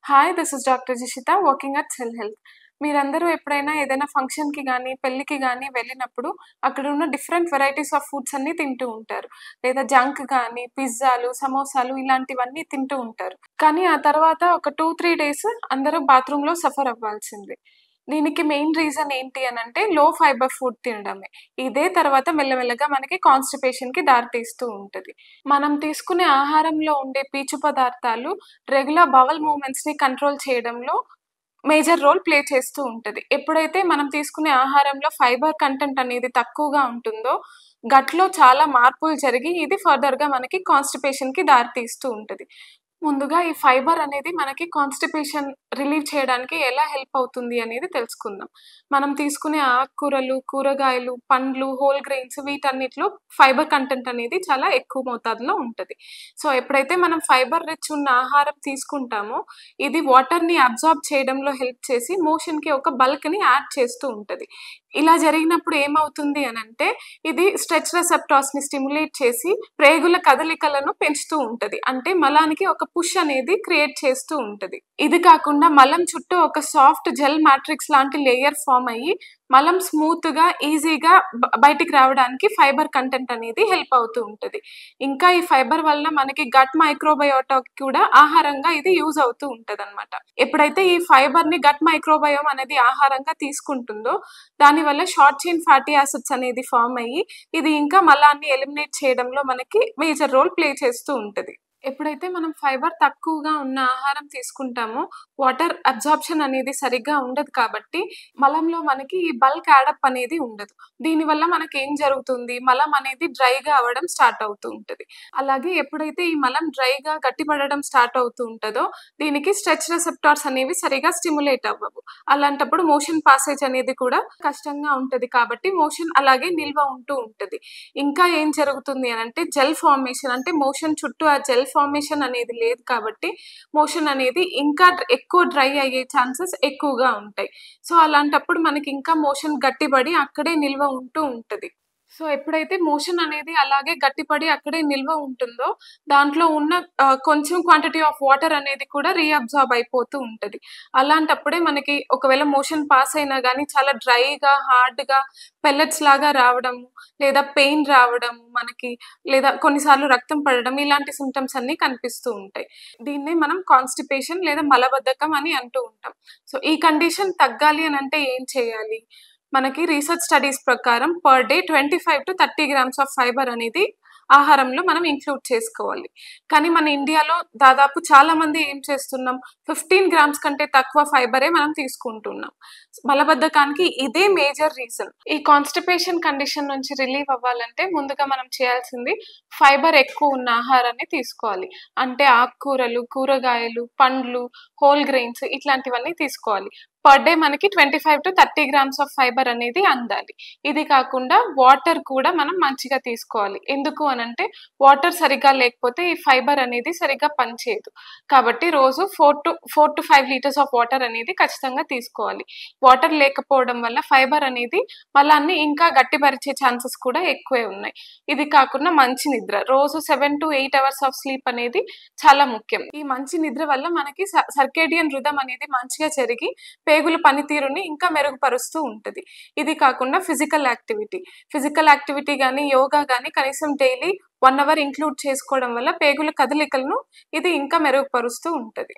Hi, this is doctor Jishitha working at cell health. మీరందరూ ఎప్పుడైనా ఏదైనా ఫంక్షన్‌కి గానీ, పెళ్ళికి గానీ వెళ్ళినప్పుడు అక్కడ ఉన్న డిఫరెంట్ వెరైటీస్ ఆఫ్ ఫుడ్స్ అన్నీ తింటూ ఉంటారు. లేదా జంక్ గానీ, పిజ్జాలు, సమోసాలు ఇలాంటివన్నీ తింటూ ఉంటారు. కానీ ఆ తర్వాత ఒక 2, 3 డేస్ అందరూ బాత్రూమ్‌లో సఫర్ అవ్వాల్సిందే. దీనికి మెయిన్ రీజన్ ఏంటి అనంటే లో ఫైబర్ ఫుడ్ తినడమే. ఇదే తర్వాత మెల్లమెల్లగా మనకి కాన్‌స్టిపేషన్‌కి దారితీస్తూ ఉంటది. మనం తీసుకునే ఆహారంలో ఉండే పీచు పదార్థాలు రెగ్యులర్ బవల్ మూవ్‌మెంట్స్‌ని కంట్రోల్ చేయడంలో మేజర్ రోల్ ప్లే చేస్తూ ఉంటది. ఎప్పుడైతే మనం తీసుకునే ఆహారంలో ఫైబర్ కంటెంట్ అనేది తక్కువగా ఉంటుందో, గట్‌లో చాలా మార్పులు జరిగి ఇది ఫర్దర్‌గా మనకి కాన్‌స్టిపేషన్‌కి దారితీస్తూ ఉంటది. ముందుగా ఈ ఫైబర్ అనేది మనకి కాన్‌స్టిపేషన్ రిలీవ్ చేయడానికి ఎలా హెల్ప్ అవుతుంది అనేది తెలుసుకుందాం. మనం తీసుకునే ఆకుకూరలు, కూరగాయలు, పండ్లు, హోల్ గ్రెయిన్స్ వీటన్నిటిలో ఫైబర్ కంటెంట్ అనేది చాలా ఎక్కువ మోతాదులో ఉంటది. సో, ఎప్పుడైతే మనం ఫైబర్ రిచ్ ఉన్న ఆహారం తీసుకుంటామో, ఇది వాటర్‌ని అబ్జార్బ్ చేయడంలో హెల్ప్ చేసి మోషన్‌కి ఒక బల్క్‌ని యాడ్ చేస్తూ ఉంటది. ఇలా జరిగినప్పుడు ఏమవుతుంది అనంటే, ఇది స్ట్రెచ్ రిసెప్టార్స్‌ని స్టిమ్యులేట్ చేసి ప్రేగుల కదలికలను పెంచుతూ ఉంటది. అంటే మలానికి ఒక పుష్ అనేది క్రియేట్ చేస్తూ ఉంటది. ఇది కాకుండా మలం చుట్టూ ఒక సాఫ్ట్ జెల్ మ్యాట్రిక్స్ లాంటి లేయర్ ఫార్మ్ అయ్యి, మలం స్మూత్‌గా, ఈజీగా బయటికి రావడానికి ఫైబర్ కంటెంట్ అనేది హెల్ప్ అవుతూ ఉంటది. ఇంకా ఈ ఫైబర్ వల్ల మనకి గట్ మైక్రోబయోటాకి కూడా ఆహారంగా ఇది యూజ్ అవుతూ ఉంటదనమాట. ఎప్పుడైతే ఈ ఫైబర్‌ని గట్ మైక్రోబయోమ్ అనేది ఆహారంగా తీసుకుంటుందో, దానివల్ల షార్ట్ చైన్ ఫ్యాటీ యాసిడ్స్ అనేది ఫార్మ్ అయ్యి, ఇది ఇంకా మలాన్ని ఎలిమినేట్ చేయడంలో మనకి మేజర్ రోల్ ప్లే చేస్తూ ఉంటది. ఎప్పుడైతే మనం ఫైబర్ తక్కువగా ఉన్న ఆహారం తీసుకుంటామో, వాటర్ అబ్జార్ప్షన్ అనేది సరిగ్గా ఉండదు కాబట్టి, మలంలో మనకి ఈ బల్క్ యాడప్ అనేది ఉండదు. దీనివల్ల మనకేం జరుగుతుంది, మలం అనేది డ్రైగా అవ్వడం స్టార్ట్ అవుతూ ఉంటది. అలాగే ఎప్పుడైతే ఈ మలం డ్రైగా గట్టిపడడం స్టార్ట్ అవుతూ ఉంటదో, దీనికి స్ట్రెచ్ రిసెప్టార్స్ అనేవి సరిగ్గా స్టిమ్యులేట్ అవ్వవు. అలాంటప్పుడు మోషన్ పాసేజ్ అనేది కూడా కష్టంగా ఉంటది కాబట్టి, మోషన్ అలాగే నిల్వ ఉంటూ ఉంటది. ఇంకా ఏం జరుగుతుంది అనంటే జెల్ ఫార్మేషన్, అంటే మోషన్ చుట్టూ ఆ జెల్ ఫార్మేషన్ అనేది లేదు కాబట్టి మోషన్ అనేది ఇంకా ఎక్కువ డ్రై అయ్యే ఛాన్సెస్ ఎక్కువగా ఉంటాయి. సో, అలాంటప్పుడు మనకి ఇంకా మోషన్ గట్టిపడి అక్కడే నిల్వ ఉంటూ ఉంటది. సో, ఎప్పుడైతే మోషన్ అనేది అలాగే గట్టిపడి అక్కడే నిల్వ ఉంటుందో, దాంట్లో ఉన్న కొంచెం క్వాంటిటీ ఆఫ్ వాటర్ అనేది కూడా రీఅబ్సార్బ్ అయిపోతూ ఉంటది. అలాంటప్పుడే మనకి ఒకవేళ మోషన్ పాస్ అయినా గానీ చాలా డ్రైగా, హార్డ్‌గా పెల్లెట్స్ లాగా రావడము, లేదా పెయిన్ రావడము మనకి, లేదా కొన్నిసార్లు రక్తం పడడం ఇలాంటి సింప్టమ్స్ అన్నీ కనిపిస్తూ ఉంటాయి. దీన్నే మనం కాన్‌స్టిపేషన్ లేదా మలబద్ధకం అని అంటూ ఉంటాం. సో, ఈ కండిషన్ తగ్గాలి అనంటే ఏం చేయాలి? మనకి రీసెర్చ్ స్టడీస్ ప్రకారం per day 25-30 grams of fibre అనేది ఆహారంలో మనం ఇంక్లూడ్ చేసుకోవాలి. కానీ మన ఇండియాలో దాదాపు చాలా మంది ఏం చేస్తున్నాం, 15 గ్రామ్స్ కంటే తక్కువ ఫైబరే మనం తీసుకుంటున్నాం. మలబద్ధకానికి ఇదే మేజర్ రీజన్. ఈ కాన్‌స్టిపేషన్ కండిషన్ నుంచి రిలీవ్ అవ్వాలంటే ముందుగా మనం చేయాల్సింది ఫైబర్ ఎక్కువ ఉన్న ఆహారాన్ని తీసుకోవాలి. అంటే ఆకుకూరలు, కూరగాయలు, పండ్లు, హోల్ గ్రెయిన్స్ ఇట్లాంటివన్నీ తీసుకోవాలి. పర్ డే మనకి 25-30 గ్రామ్స్ ఆఫ్ ఫైబర్ అనేది అందాలి. ఇది కాకుండా వాటర్ కూడా మనం మంచిగా తీసుకోవాలి. ఎందుకు అనంటే వాటర్ సరిగ్గా లేకపోతే ఈ ఫైబర్ అనేది సరిగ్గా పనిచేయదు. కాబట్టి రోజు 4-5 లీటర్స్ ఆఫ్ వాటర్ అనేది ఖచ్చితంగా తీసుకోవాలి. వాటర్ లేకపోవడం వల్ల ఫైబర్ అనేది మలాన్ని ఇంకా గట్టిపరిచే ఛాన్సెస్ కూడా ఎక్కువే ఉన్నాయి. ఇది కాకుండా మంచి నిద్ర. రోజు 7-8 అవర్స్ ఆఫ్ స్లీప్ అనేది చాలా ముఖ్యం. ఈ మంచి నిద్ర వల్ల మనకి సర్కేడియన్ రిథమ్ అనేది మంచిగా జరిగి పేగుల పనితీరుని ఇంకా మెరుగుపరుస్తూ ఉంటది. ఇది కాకుండా ఫిజికల్ యాక్టివిటీ గానీ, యోగా గానీ కనీసం డైలీ 1 అవర్ ఇంక్లూడ్ చేసుకోవడం వల్ల పేగుల కదలికలను ఇది ఇంకా మెరుగుపరుస్తూ ఉంటది.